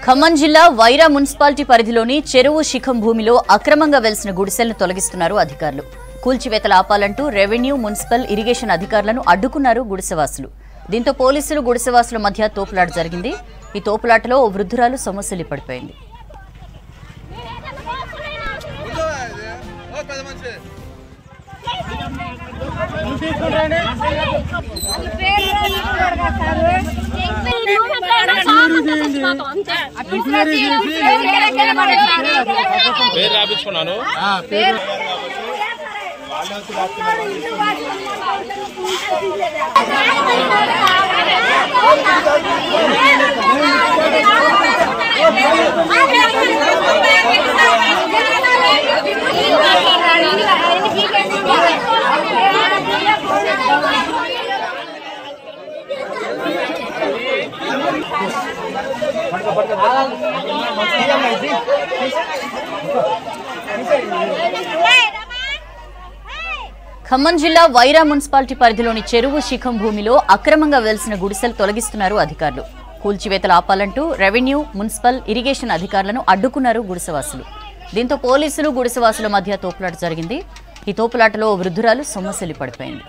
ఖమ్మం జిల్లా వైరా మున్సిపాలిటీ పరిధిలోని చెరువు శిఖం భూమిలో అక్రమంగా వెలిసిన గుడిసెలను తొలగిస్తున్నారు అధికారులు. కూల్చివేతలు ఆపాలంటూ రెవెన్యూ, మున్సిపల్, ఇరిగేషన్ అధికారులను అడ్డుకున్నారు గుడిసెవాసులు. దీంతో పోలీసులు, గుడిసెవాసుల మధ్య తోపులాట జరిగింది. ఈ తోపులాటలో ఓ వృద్ధురాలు సొమ్మసిల్లి పడిపోయింది. పేరు రాపించుకున్నాను. ఖమ్మం జిల్లా వైరా మున్సిపాలిటీ పరిధిలోని చెరువు శిఖం భూమిలో అక్రమంగా వెలిసిన గుడిసెలు తొలగిస్తున్నారు అధికారులు. కూల్చివేతలు ఆపాలంటూ రెవెన్యూ, మున్సిపల్, ఇరిగేషన్ అధికారులను అడ్డుకున్నారు గుడిసెవాసులు. దీంతో పోలీసులు, గుడిసెవాసుల మధ్య తోపులాట జరిగింది. ఈ తోపులాటలో వృద్ధురాలు సొమ్మసిల్లి పడిపోయింది.